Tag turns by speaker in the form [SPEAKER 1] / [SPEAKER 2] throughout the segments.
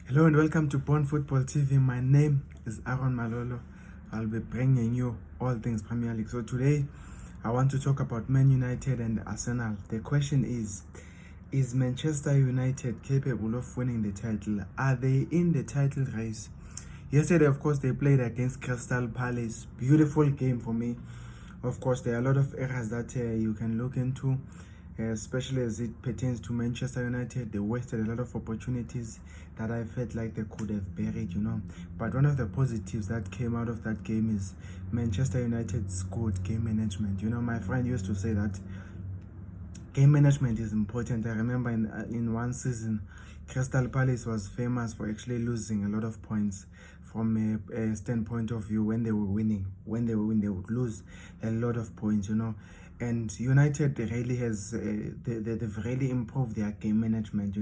[SPEAKER 1] Hello and welcome to Born Football TV. My name is Aaron Malolo. I'll be bringing you all things Premier League. So today, I want to talk about Man United and Arsenal. The question is Manchester United capable of winning the title? Are they in the title race? Yesterday, of course, they played against Crystal Palace. Beautiful game for me. Of course, there are a lot of errors that you can look into, especially as it pertains to Manchester United. They wasted a lot of opportunities that I felt like they could have buried. But one of the positives that came out of that game is Manchester United's good game management. My friend used to say that game management is important. I remember in one season, Crystal Palace was famous for actually losing a lot of points from a standpoint of view. When they were winning, they would lose a lot of points, and United really has they've really improved their game management.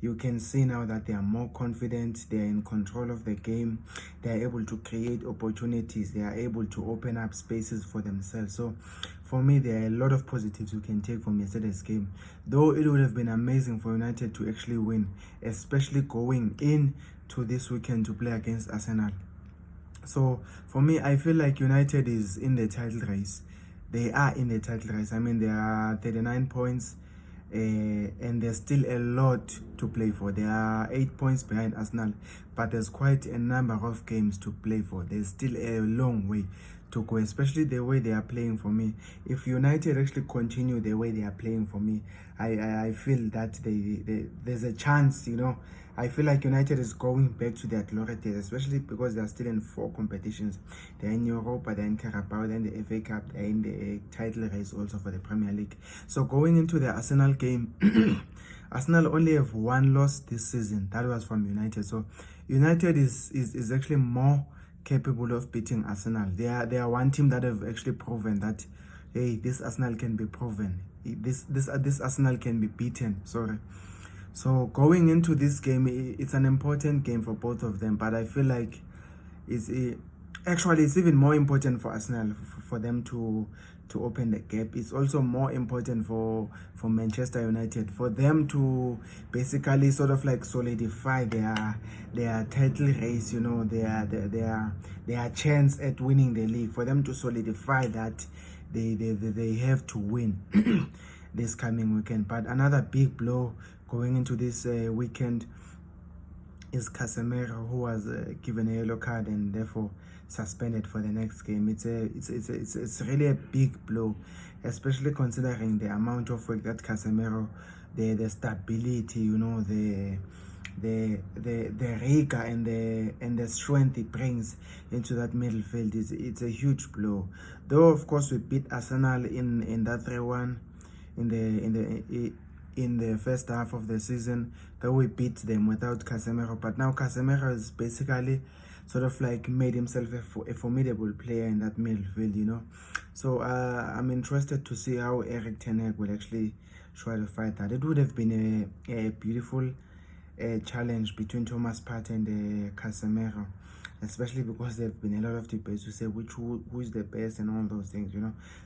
[SPEAKER 1] You can see now that they are more confident, they are in control of the game, they are able to create opportunities, they are able to open up spaces for themselves. So for me, there are a lot of positives you can take from yesterday's game, though it would have been amazing for United to actually win, especially going into this weekend to play against Arsenal. So for me, I feel like United is in the title race. They are in the title race. I mean, there are 39 points, and there's still a lot to play for. There are 8 points behind Arsenal, but there's quite a number of games to play for. There's still a long way to go, especially the way they are playing. For me, if United actually continue the way they are playing, for me, I feel that there's a chance. I feel like United is going back to their glory days, especially because they are still in 4 competitions. They're in Europa, they're in Carabao, they're in the FA Cup, they're in the title race also for the Premier League. So going into the Arsenal game, Arsenal only have 1 loss this season. That was from United. So United is actually more capable of beating Arsenal. They are one team that have actually proven that, hey, this Arsenal can be proven. This Arsenal can be beaten. Sorry. So going into this game, it's an important game for both of them. But I feel like it's even more important for Arsenal for them to open the gap. It's also more important for Manchester United, for them to basically sort of like solidify their title race, their chance at winning the league, for them to solidify that they have to win this coming weekend. But another big blow going into this weekend is Casemiro, who was given a yellow card and therefore suspended for the next game. It's really a big blow, especially considering the amount of work that Casemiro, the stability, the rigor and the strength he brings into that middle field. It's a huge blow. Though of course we beat Arsenal in that 3-1 in the first half of the season, though we beat them without Casemiro. But now Casemiro is basically sort of like made himself a formidable player in that midfield, So I'm interested to see how Erik ten Hag will actually try to fight that. It would have been a beautiful challenge between Thomas Partey and Casemiro, especially because there have been a lot of debates to say who is the best and all those things,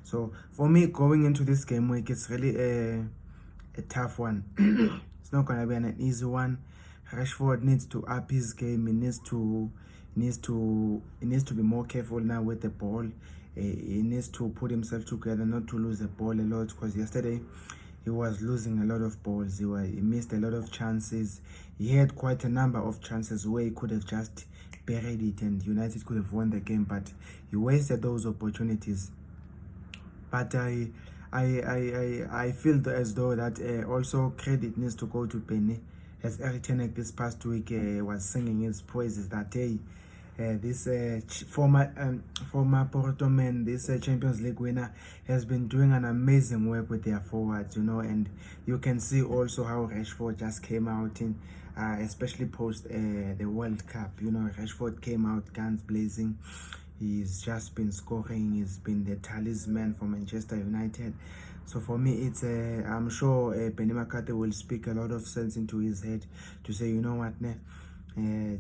[SPEAKER 1] So for me, going into this game week, it's really a tough one. It's not going to be an easy one. Rashford needs to up his game. He needs to be more careful now with the ball. He needs to put himself together, not to lose the ball a lot, because yesterday he was losing a lot of balls. He missed a lot of chances. He had quite a number of chances where he could have just buried it and United could have won the game, but he wasted those opportunities. But I feel as though that also credit needs to go to Penny, as Erik ten Hag this past week was singing his praises that, hey, this former Porto man, this Champions League winner, has been doing an amazing work with their forwards, and you can see also how Rashford just came out in, especially post the World Cup. Rashford came out guns blazing. He's just been scoring. He's been the talisman for Manchester United. So for me, it's I'm sure Penny McCarthy will speak a lot of sense into his head to say, you know what,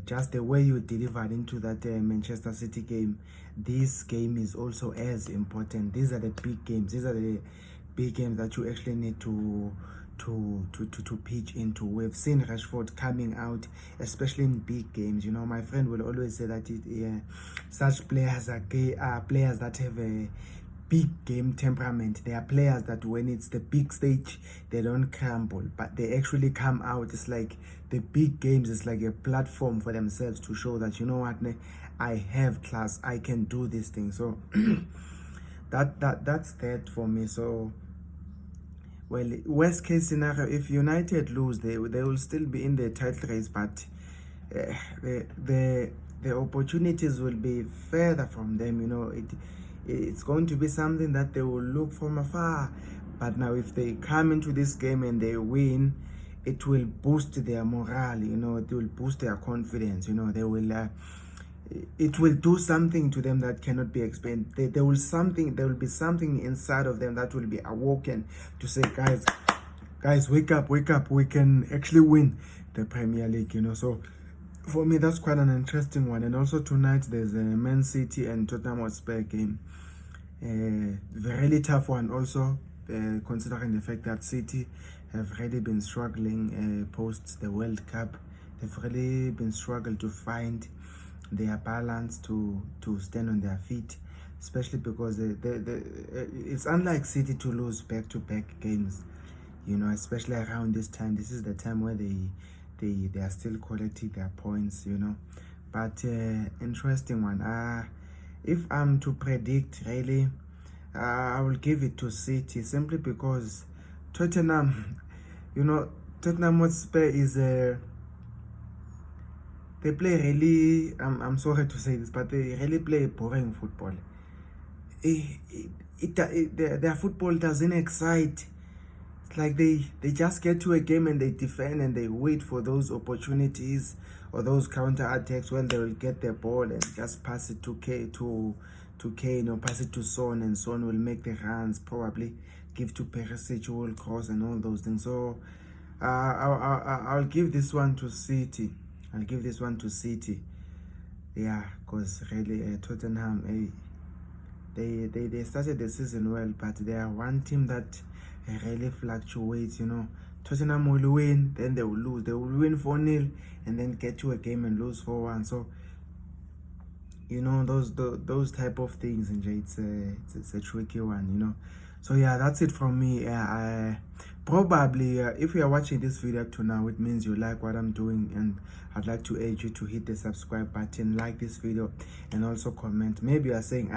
[SPEAKER 1] just the way you delivered into that Manchester City game, this game is also as important. These are the big games. These are the big games that you actually need to to pitch into. We've seen Rashford coming out, especially in big games. You know, my friend will always say that such players are players that have a big game temperament. They are players that when it's the big stage, they don't crumble, but they actually come out. It's like the big games is like a platform for themselves to show that, you know what, I have class, I can do this thing. So that's that for me. So, well, worst case scenario, if United lose, they will still be in the title race, but the opportunities will be further from them. You know, it's going to be something that they will look from afar. But now if they come into this game and they win, it will boost their morale, you know, it will boost their confidence, you know, they will it will do something to them that cannot be explained. There will be something inside of them that will be awoken to say, guys, wake up, we can actually win the Premier League, you know. So for me, that's quite an interesting one. And also tonight there's a Man City and Tottenham Hotspur game. Really tough one also, considering the fact that City have really been struggling post the World Cup. They've really been struggling to find their balance to stand on their feet, especially because it's unlike City to lose back-to-back games, you know, especially around this time. This is the time where they are still collecting their points, you know. But interesting one. If I'm to predict, really, I will give it to City, simply because Tottenham, you know, Tottenham Hotspur is they play really, I'm sorry to say this, but they really play boring football. Their football doesn't excite. It's like they just get to a game and they defend and they wait for those opportunities or those counter attacks when they will get the ball and just pass it to Kane or pass it to Son, and Son will make the runs, probably give to Perisic, who will cross and all those things. So I'll give this one to City. Yeah, because really Tottenham, they started the season well, but they are one team that really fluctuates, you know. Tottenham will win, then they will lose. They will win 4-0 and then get to a game and lose 4-1. So, you know, those type of things, and it's a tricky one, you know. So yeah, that's it from me. Probably if you are watching this video up to now, it means you like what I'm doing, and I'd like to urge you to hit the subscribe button, like this video, and also comment. Maybe you are saying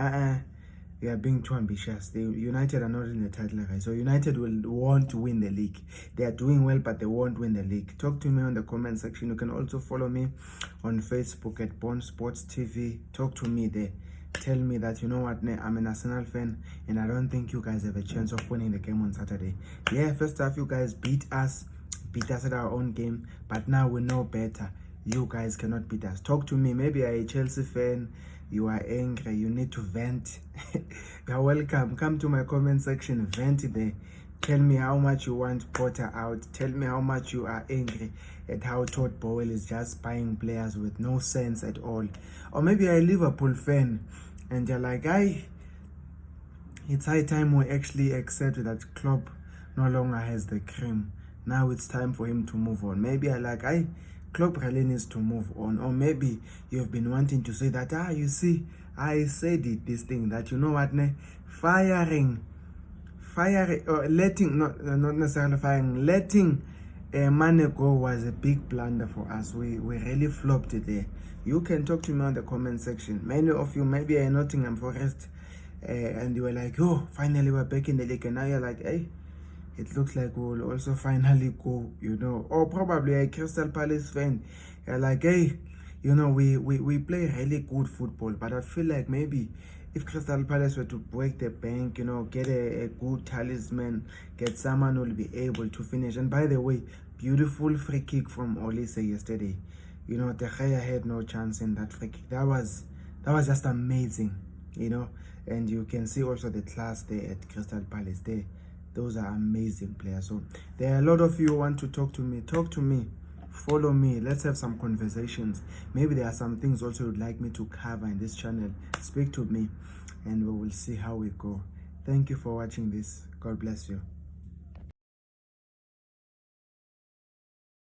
[SPEAKER 1] you are being too ambitious. United are not in the title race, so United won't win the league. They are doing well, but they won't win the league. Talk to me on the comment section. You can also follow me on Facebook at Bond Sports TV. Talk to me there. Tell me that, you know what, I'm an Arsenal fan and I don't think you guys have a chance of winning the game on Saturday. Yeah, first half you guys beat us at our own game, but now we know better. You guys cannot beat us. Talk to me. Maybe you're a Chelsea fan, you are angry, you need to vent. You're welcome. Come to my comment section, vent there. Tell me how much you want Potter out. Tell me how much you are angry at how Todd Bowell is just buying players with no sense at all. Or maybe you're a Liverpool fan and you're like, it's high time we actually accept that Klopp no longer has the cream. Now it's time for him to move on. Maybe I like, Klopp really needs to move on. Or maybe you've been wanting to say that, you see, I said this thing, that, you know what, firing, or letting, not necessarily firing, letting Mane go was a big blunder for us. We really flopped it there. You can talk to me on the comment section. Many of you maybe are Nottingham Forest and you were like, oh, finally we're back in the league, and now you're like, hey, it looks like we'll also finally go, you know. Or probably a Crystal Palace fan, you're like, hey, you know, we play really good football, but I feel like maybe if Crystal Palace were to break the bank, you know, get a good talisman, get someone who will be able to finish. And by the way, beautiful free kick from Olise yesterday. You know, De Gea had no chance in that free kick. That was just amazing, you know. And you can see also the class there at Crystal Palace. Those are amazing players. So there are a lot of you who want to talk to me. Talk to me. Follow me. Let's have some conversations. Maybe there are some things also you'd like me to cover in this channel. Speak to me and we will see how we go. Thank you for watching this. God bless you.